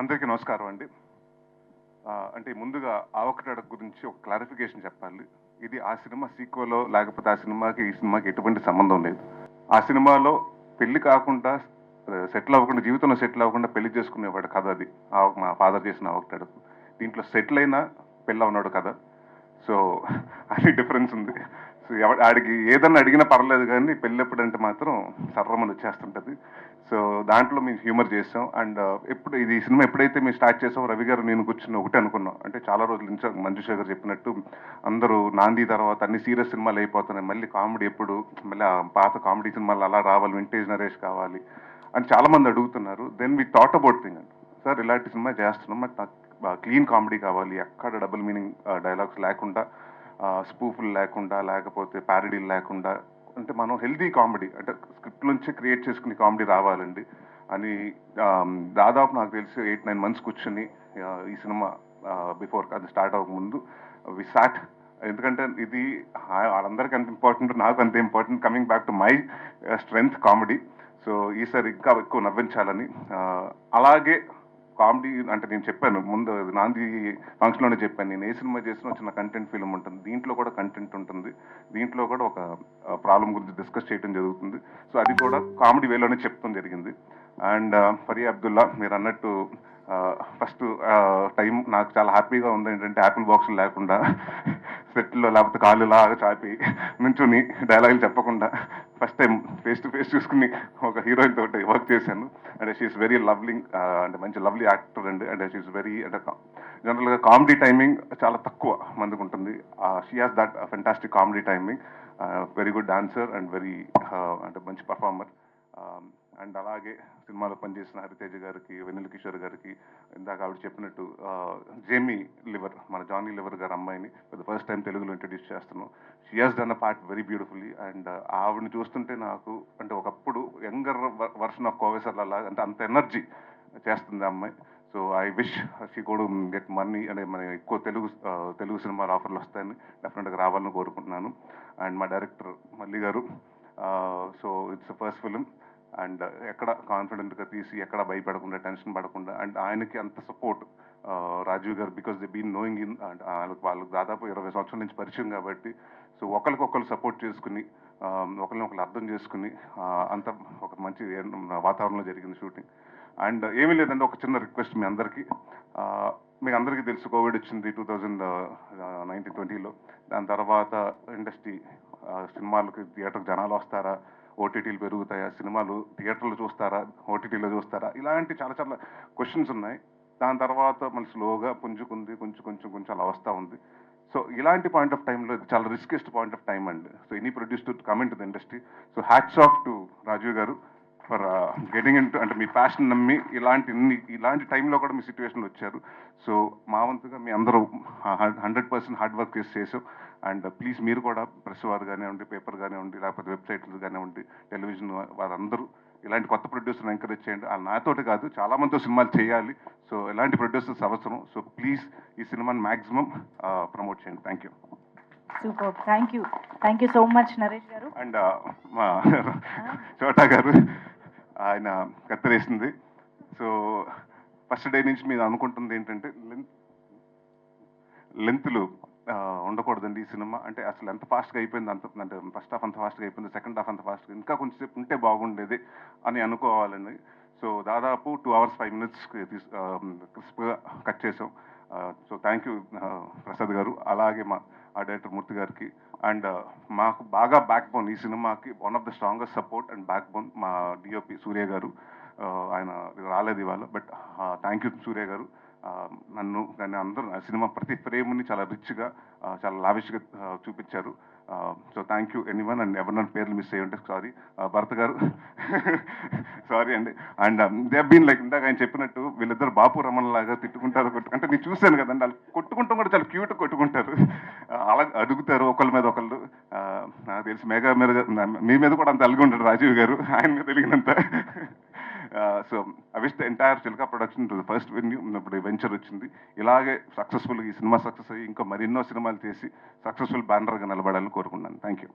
అందరికీ నమస్కారం అండి. అంటే ముందుగా 'ఆవకాడో' గురించి ఒక క్లారిఫికేషన్ చెప్పాలి. ఇది ఆ సినిమా సీక్వెలో లేకపోతే ఆ సినిమాకి, ఈ సినిమాకి ఎటువంటి సంబంధం లేదు. ఆ సినిమాలో పెళ్లి కాకుండా సెటిల్ అవ్వకుండా, జీవితంలో సెటిల్ అవ్వకుండా పెళ్లి చేసుకునేవాడు కథ అది. మా ఫాదర్ చేసిన 'ఆవకాడో'. దీంట్లో సెటిల్ అయినా పెళ్ళవనోడు కథ. సో అది డిఫరెన్స్ ఉంది. సో ఆడికి ఏదన్నా అడిగినా పర్లేదు కానీ పెళ్ళెప్పుడంటే మాత్రం సర్రమని వచ్చేస్తుంటది. సో దాంట్లో మేము హ్యూమర్ చేసాం. అండ్ ఎప్పుడు ఇది సినిమా ఎప్పుడైతే మేము స్టార్ట్ చేసాం, రవి గారు నేను కూర్చుని ఒకటే అనుకున్నాం. అంటే చాలా రోజుల నుంచి మంజుష గారు చెప్పినట్టు అందరూ 'నాంది' తర్వాత అన్ని సీరియస్ సినిమాలు అయిపోతున్నాయి, మళ్ళీ కామెడీ ఎప్పుడు, మళ్ళీ ఆ పాత కామెడీ సినిమాలు అలా రావాలి, వింటేజ్ నరేష్ కావాలి అని చాలా మంది అడుగుతున్నారు. Then we thought about thing అండి, సార్ ఇలాంటి సినిమా చేస్తున్నాం, బట్ నాకు క్లీన్ కామెడీ కావాలి, ఎక్కడ డబుల్ మీనింగ్ డైలాగ్స్ లేకుండా, స్పూఫులు లేకుండా, లేకపోతే ప్యారడీలు లేకుండా, అంటే మనం హెల్దీ కామెడీ, అంటే స్క్రిప్ట్ నుంచి క్రియేట్ చేసుకునే కామెడీ రావాలండి అని దాదాపు నాకు తెలిసి 8-9 మంత్స్ కూర్చొని ఈ సినిమా బిఫోర్ అది స్టార్ట్ అవ్వకముందు వి సాట్. ఎందుకంటే ఇది వాళ్ళందరికీ అంత ఇంపార్టెంట్, నాకు అంత important, coming back to my strength comedy. So ఈసారి ఇంకా ఎక్కువ నవ్వించాలని, అలాగే కామెడీ అంటే నేను చెప్పాను ముందు 'నాంది' ఫంక్షన్లోనే చెప్పాను, నేను ఏ సినిమా చేసినా చిన్న కంటెంట్ ఫిల్మ్ ఉంటుంది, దీంట్లో కూడా కంటెంట్ ఉంటుంది, దీంట్లో కూడా ఒక ప్రాబ్లం గురించి డిస్కస్ చేయడం జరుగుతుంది. సో అది కూడా కామెడీ వేలోనే చెప్తాం జరిగింది. అండ్ ఫరియా అబ్దుల్లా మీరు అన్నట్టు ఫస్ట్ టైం నాకు చాలా హ్యాపీగా ఉంది. ఏంటంటే యాపిల్ బాక్సులు లేకుండా సెట్లో లేకపోతే కాళ్ళు లాగా చాపి నుంచుని డైలాగులు చెప్పకుండా first time face to face చూసుకుని ఒక హీరోయిన్ తోటి వర్క్ చేశాను. అండ్ షీఈస్ వెరీ లవ్లీ, అంటే మంచి లవ్లీ యాక్టర్ అండి. అండ్ షీఈస్ వెరీ, అంటే జనరల్గా కామెడీ టైమింగ్ చాలా తక్కువ మందికి ఉంటుంది. She has that fantastic comedy timing, very good dancer and very, అంటే మంచి పర్ఫార్మర్. అండ్ అలాగే సినిమాలో పనిచేసిన హరితేజ గారికి, వెన్నెల కిషోర్ గారికి, ఇందాక ఆవిడ చెప్పినట్టు జేమీ లివర్, మన జానీ లివర్ గారు అమ్మాయిని ఫస్ట్ టైం తెలుగులో ఇంట్రడ్యూస్ చేస్తున్నాం. She has done a part very beautifully. And ఆవిడని చూస్తుంటే నాకు, అంటే ఒకప్పుడు యంగర్ వర్షన్ ఆఫ్ కోవేసర్ లాగా, అంటే అంత ఎనర్జీ చేస్తుంది ఆ అమ్మాయి. సో ఐ విష్ షీ కూడా గెట్ మనీ, అంటే మన ఎక్కువ తెలుగు సినిమాల ఆఫర్లు వస్తాయని డెఫినెట్గా రావాలని కోరుకుంటున్నాను. అండ్ మా డైరెక్టర్ మల్లి గారు, so it's first film, and ఎక్కడ కాన్ఫిడెంట్గా తీసి, ఎక్కడ భయపడకుండా, టెన్షన్ పడకుండా, అండ్ ఆయనకి అంత support Rajiv garu, because they been knowing in, and వాళ్ళకి దాదాపు 20 సంవత్సరాల నుంచి పరిచయం కాబట్టి, సో ఒకరికొకరు సపోర్ట్ చేసుకుని, ఒకరిని అర్థం చేసుకుని, అంత ఒక మంచి వాతావరణంలో జరిగింది షూటింగ్. అండ్ ఏమీ లేదంటే ఒక చిన్న రిక్వెస్ట్ మీ అందరికీ, మీకు అందరికీ తెలుసు కోవిడ్ వచ్చింది 2019-20లో. దాని తర్వాత ఇండస్ట్రీ, సినిమాలకి థియేటర్కి జనాలు వస్తారా, ఓటీటీలు పెరుగుతాయా, సినిమాలు థియేటర్లు చూస్తారా, ఓటీటీలో చూస్తారా, ఇలాంటి చాలా చాలా క్వశ్చన్స్ ఉన్నాయి. దాని తర్వాత మళ్ళీ స్లోగా పుంజుకుంది, కొంచెం అలా వస్తూ ఉంది. సో ఇలాంటి పాయింట్ ఆఫ్ టైంలో ఇది చాలా రిస్కెస్ట్ పాయింట్ ఆఫ్ టైం అండి. So any produce to come in to the industry. So hats off to Rajiv garu for getting in to, అంటే మీ ప్యాషన్ నమ్మి ఇలాంటి టైంలో కూడా మీ సిచ్యువేషన్లో వచ్చారు. సో మా వంతుగా మీ అందరూ 100% హార్డ్ వర్క్ చేసాం. అండ్ ప్లీజ్ మీరు కూడా ప్రెస్ వారు కానివ్వండి, పేపర్ కానివ్వండి, లేకపోతే వెబ్సైట్లు కానివ్వండి, టెలివిజన్ వారందరూ ఇలాంటి కొత్త ప్రొడ్యూసర్ని ఎంకరేజ్ చేయండి. వాళ్ళు నాతోటి కాదు, చాలా మందితో సినిమాలు చేయాలి. సో ఇలాంటి ప్రొడ్యూసర్స్ అవసరం. సో ప్లీజ్ ఈ సినిమాని మ్యాక్సిమం ప్రమోట్ చేయండి. Thank you. Super, thank you so much Naresh గారు. అండ్ మా చోటా గారు, ఆయన కత్తిరేసింది. సో ఫస్ట్ డే నుంచి మీరు అనుకుంటుంది ఏంటంటే లెంత్లు ఉండకూడదండి ఈ సినిమా. అంటే అసలు ఎంత ఫాస్ట్గా అయిపోయింది, అంటే ఫస్ట్ హాఫ్ అంత ఫాస్ట్గా అయిపోయింది, సెకండ్ హాఫ్ అంత ఫాస్ట్గా, ఇంకా కొంచెంసేపు ఉంటే బాగుండేది అని అనుకోవాలండి. సో దాదాపు 2 hours 5 minutes క్రిస్ప్గా కట్ చేసాం. సో థ్యాంక్ యూ ప్రసాద్ గారు, అలాగే మా డైరెక్టర్ మూర్తి గారికి. అండ్ మాకు బాగా బ్యాక్ బోన్ ఈ సినిమాకి, one of the strongest support and back bone మా డిఓపి సూర్య గారు. ఆయన రాలేదు ఇవాళ, బట్ థ్యాంక్ యూ సూర్య గారు. నన్ను కానీ అందరూ ఆ సినిమా ప్రతి ఫ్రేమ్ని చాలా రిచ్గా, చాలా లావిష్గా చూపించారు. So thank you anyone. And ఎవరినైనా పేర్లు మిస్ అయ్యి ఉంటే సారీ. భరత్ గారు సారీ అండి. అండ్ దే బీన్ లైక్, ఇందాక ఆయన చెప్పినట్టు వీళ్ళిద్దరు బాపు రమణ లాగా తిట్టుకుంటారు, అంటే నేను చూశాను కదండి, వాళ్ళు కొట్టుకుంటాం కూడా చాలా క్యూట్ కొట్టుకుంటారు, అలా అడుగుతారు ఒకళ్ళ మీద ఒకళ్ళు. నాకు తెలిసి మెగా మీద, మీ మీద కూడా అంత అలిగి ఉంటాడు రాజీవ్ గారు, ఆయన మీద తెలిగినంత. So I wish the entire Chilka production to the first venue. ఇప్పుడు వెంచర్ వచ్చింది, ఇలాగే సక్సెస్ఫుల్ ఈ సినిమా సక్సెస్ అయ్యి ఇంకా మరెన్నో సినిమాలు చేసి సక్సెస్ఫుల్ బ్యానర్గా నిలబడాలని కోరుకున్నాను. Thank you.